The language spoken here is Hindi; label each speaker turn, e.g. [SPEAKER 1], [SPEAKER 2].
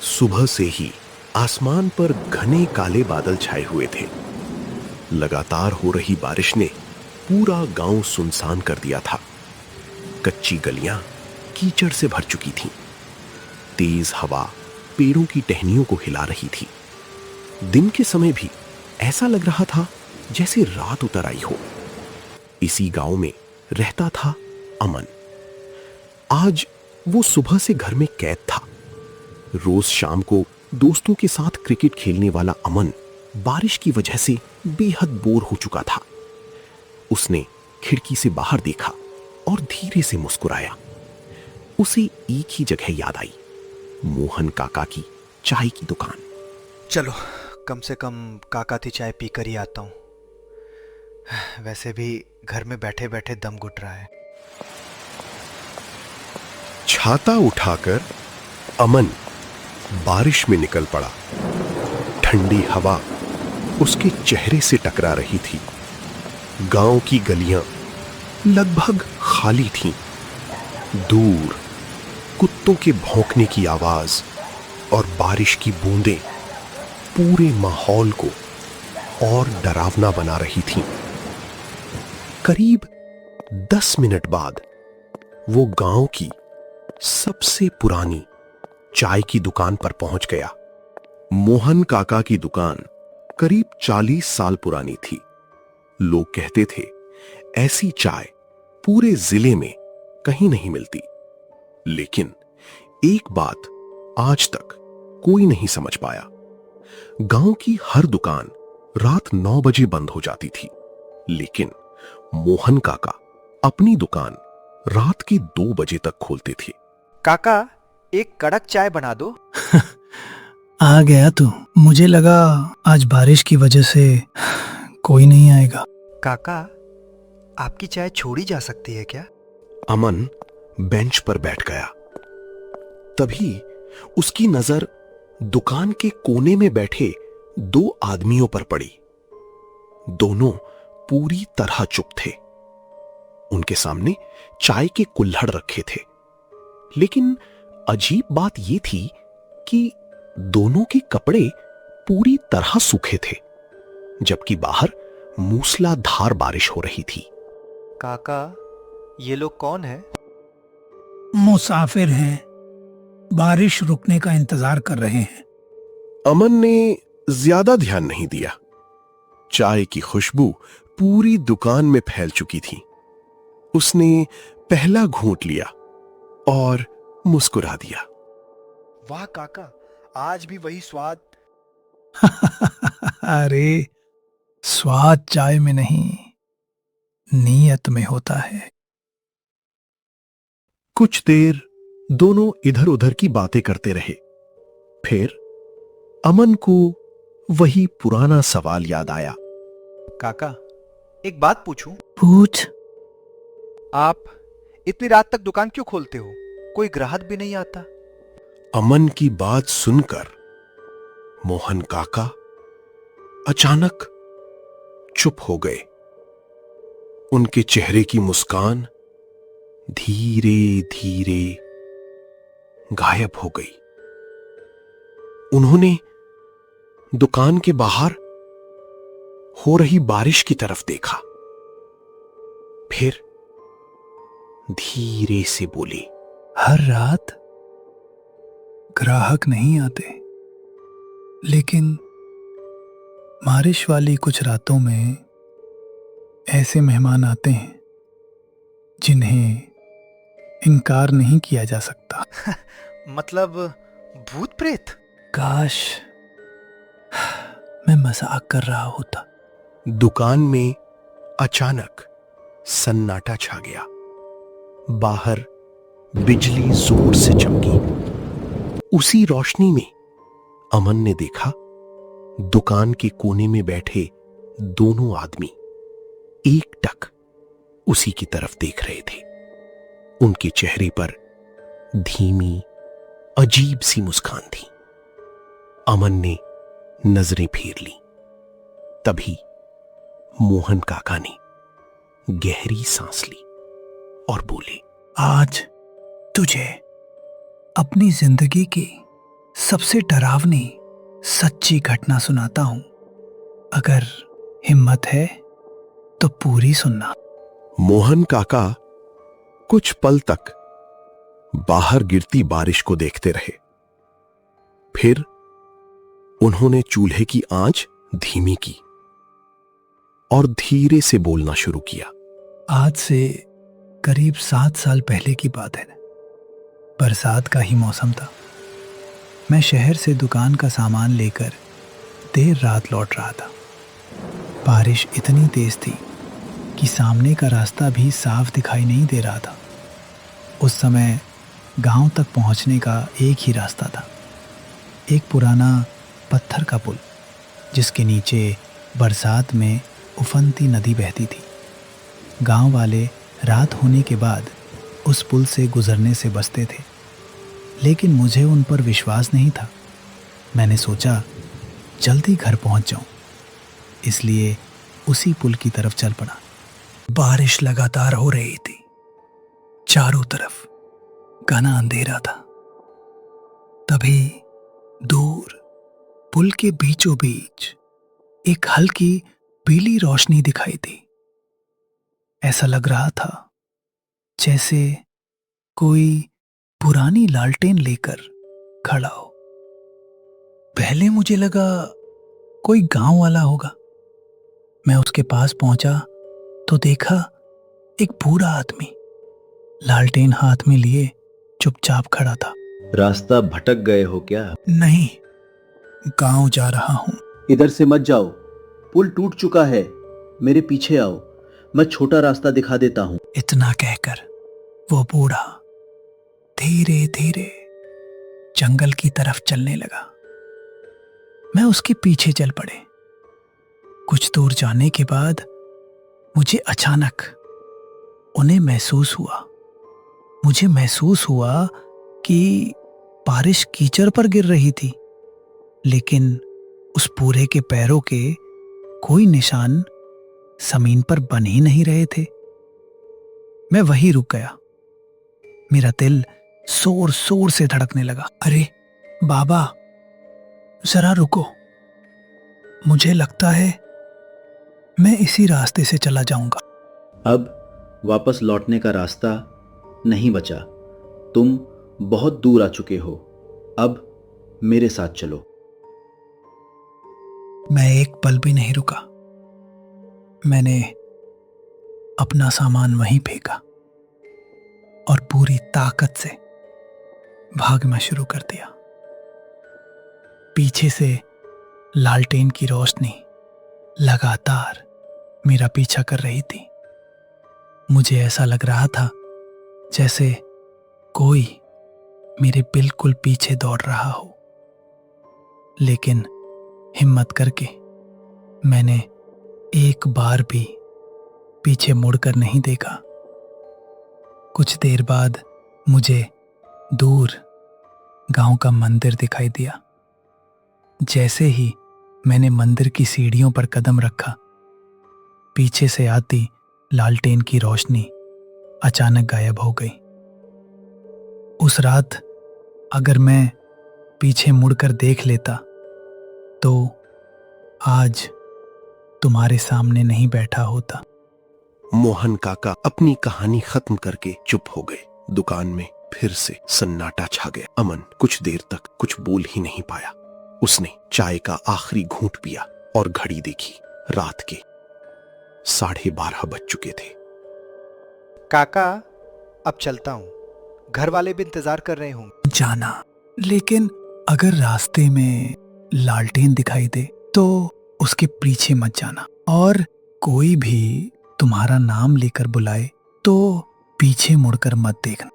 [SPEAKER 1] सुबह से ही आसमान पर घने काले बादल छाए हुए थे। लगातार हो रही बारिश ने पूरा गांव सुनसान कर दिया था। कच्ची गलियां कीचड़ से भर चुकी थीं। तेज हवा पेड़ों की टहनियों को हिला रही थी। दिन के समय भी ऐसा लग रहा था जैसे रात उतर आई हो। इसी गांव में रहता था अमन। आज वो सुबह से घर में कैद था। रोज शाम को दोस्तों के साथ क्रिकेट खेलने वाला अमन बारिश की वजह से बेहद बोर हो चुका था। उसने खिड़की से बाहर देखा और धीरे से मुस्कुराया। उसे एक ही जगह याद आई, मोहन काका की चाय की दुकान।
[SPEAKER 2] चलो कम से कम काका की चाय पीकर ही आता हूँ। वैसे भी घर में बैठे बैठे दम घुट रहा है।
[SPEAKER 1] छाता उठाकर अमन बारिश में निकल पड़ा। ठंडी हवा उसके चेहरे से टकरा रही थी। गांव की गलियां लगभग खाली थीं। दूर कुत्तों के भौंकने की आवाज और बारिश की बूंदें पूरे माहौल को और डरावना बना रही थीं। करीब 10 मिनट बाद वो गांव की सबसे पुरानी चाय की दुकान पर पहुंच गया। मोहन काका की दुकान करीब 40 साल पुरानी थी। लोग कहते थे ऐसी चाय पूरे जिले में कहीं नहीं मिलती। लेकिन एक बात आज तक कोई नहीं समझ पाया। गांव की हर दुकान रात 9 बजे बंद हो जाती थी, लेकिन मोहन काका अपनी दुकान रात के 2 बजे तक खोलते थे।
[SPEAKER 2] काका एक कड़क चाय बना दो।
[SPEAKER 3] आ गया तू। मुझे लगा आज बारिश की वजह से कोई नहीं आएगा।
[SPEAKER 2] काका आपकी चाय छोड़ी जा सकती है क्या?
[SPEAKER 1] अमन बेंच पर बैठ गया। तभी उसकी नजर दुकान के कोने में बैठे 2 आदमियों पर पड़ी। दोनों पूरी तरह चुप थे। उनके सामने चाय के कुल्हड़ रखे थे, लेकिन अजीब बात यह थी कि दोनों के कपड़े पूरी तरह सूखे थे, जबकि बाहर मूसलाधार बारिश हो रही थी।
[SPEAKER 2] काका ये लोग कौन है?
[SPEAKER 3] मुसाफिर हैं, बारिश रुकने का इंतजार कर रहे हैं।
[SPEAKER 1] अमन ने ज्यादा ध्यान नहीं दिया। चाय की खुशबू पूरी दुकान में फैल चुकी थी। उसने पहला घूंट लिया और मुस्कुरा दिया।
[SPEAKER 2] वाह काका, आज भी वही स्वाद।
[SPEAKER 3] अरे स्वाद चाय में नहीं, नीयत में होता है।
[SPEAKER 1] कुछ देर दोनों इधर उधर की बातें करते रहे। फिर अमन को वही पुराना सवाल याद आया।
[SPEAKER 2] काका एक बात पूछूं?
[SPEAKER 3] पूछ।
[SPEAKER 2] आप इतनी रात तक दुकान क्यों खोलते हो? कोई ग्राहक भी नहीं आता?
[SPEAKER 1] अमन की बात सुनकर मोहन काका अचानक चुप हो गए। उनके चेहरे की मुस्कान धीरे धीरे गायब हो गई। उन्होंने दुकान के बाहर हो रही बारिश की तरफ देखा, फिर धीरे से बोले,
[SPEAKER 3] हर रात ग्राहक नहीं आते, लेकिन बारिश वाली कुछ रातों में ऐसे मेहमान आते हैं जिन्हें इनकार नहीं किया जा सकता।
[SPEAKER 2] मतलब भूत प्रेत?
[SPEAKER 3] काश मैं मजाक कर रहा होता।
[SPEAKER 1] दुकान में अचानक सन्नाटा छा गया। बाहर बिजली जोर से चमकी। उसी रोशनी में अमन ने देखा दुकान के कोने में बैठे दोनों आदमी एकटक उसी की तरफ देख रहे थे। उनके चेहरे पर धीमी अजीब सी मुस्कान थी। अमन ने नजरें फेर ली। तभी मोहन काका ने गहरी सांस ली और बोले,
[SPEAKER 3] आज तुझे अपनी जिंदगी की सबसे डरावनी सच्ची घटना सुनाता हूं। अगर हिम्मत है तो पूरी सुनना।
[SPEAKER 1] मोहन काका कुछ पल तक बाहर गिरती बारिश को देखते रहे। फिर उन्होंने चूल्हे की आंच धीमी की और धीरे से बोलना शुरू किया।
[SPEAKER 3] आज से करीब 7 साल पहले की बात है। बरसात का ही मौसम था। मैं शहर से दुकान का सामान लेकर देर रात लौट रहा था। बारिश इतनी तेज थी कि सामने का रास्ता भी साफ दिखाई नहीं दे रहा था। उस समय गांव तक पहुंचने का एक ही रास्ता था, एक पुराना पत्थर का पुल जिसके नीचे बरसात में उफनती नदी बहती थी। गांव वाले रात होने के बाद उस पुल से गुजरने से बचते थे, लेकिन मुझे उन पर विश्वास नहीं था। मैंने सोचा जल्दी घर पहुंच जाऊं, इसलिए उसी पुल की तरफ चल पड़ा। बारिश लगातार हो रही थी। चारों तरफ घना अंधेरा था। तभी दूर पुल के बीचों बीच एक हल्की पीली रोशनी दिखाई दी। ऐसा लग रहा था जैसे कोई पुरानी लालटेन लेकर खड़ा हो। पहले मुझे लगा कोई गांव वाला होगा। मैं उसके पास पहुंचा तो देखा एक बूढ़ा आदमी लालटेन हाथ में लिए चुपचाप खड़ा था।
[SPEAKER 4] रास्ता भटक गए हो क्या?
[SPEAKER 3] नहीं, गांव जा रहा हूं।
[SPEAKER 4] इधर से मत जाओ, पुल टूट चुका है। मेरे पीछे आओ, मैं छोटा रास्ता दिखा देता हूं।
[SPEAKER 3] इतना कहकर वो बूढ़ा धीरे धीरे जंगल की तरफ चलने लगा। मैं उसके पीछे चल पड़े। कुछ दूर जाने के बाद मुझे अचानक उन्हें महसूस हुआ। मुझे महसूस हुआ कि बारिश कीचड़ पर गिर रही थी, लेकिन उस बूढ़े के पैरों के कोई निशान जमीन पर बन ही नहीं रहे थे। मैं वहीं रुक गया। मेरा दिल जोर जोर से धड़कने लगा। अरे बाबा, जरा रुको। मुझे लगता है मैं इसी रास्ते से चला जाऊंगा।
[SPEAKER 4] अब वापस लौटने का रास्ता नहीं बचा। तुम बहुत दूर आ चुके हो। अब मेरे साथ चलो।
[SPEAKER 3] मैं एक पल भी नहीं रुका। मैंने अपना सामान वहीं फेंका और पूरी ताकत से भागना शुरू कर दिया। पीछे से लालटेन की रोशनी लगातार मेरा पीछा कर रही थी। मुझे ऐसा लग रहा था जैसे कोई मेरे बिल्कुल पीछे दौड़ रहा हो, लेकिन हिम्मत करके मैंने एक बार भी पीछे मुड़कर नहीं देखा। कुछ देर बाद मुझे दूर गांव का मंदिर दिखाई दिया। जैसे ही मैंने मंदिर की सीढ़ियों पर कदम रखा, पीछे से आती लालटेन की रोशनी अचानक गायब हो गई। उस रात अगर मैं पीछे मुड़कर देख लेता तो आज तुम्हारे सामने नहीं बैठा होता।
[SPEAKER 1] मोहन काका अपनी कहानी खत्म करके चुप हो गए। दुकान में फिर से सन्नाटा छा गया। अमन कुछ देर तक कुछ बोल ही नहीं पाया। उसने चाय का आखिरी घूंट पिया और घड़ी देखी। रात के 12:30 बज चुके थे।
[SPEAKER 2] काका, अब चलता हूँ। घर वाले भी इंतजार कर रहे होंगे।
[SPEAKER 3] जाना, लेकिन अगर रास्ते में लालटेन दिखाई दे तो उसके पीछे मत जाना, और कोई भी तुम्हारा नाम लेकर बुलाए तो पीछे मुड़कर मत देखना।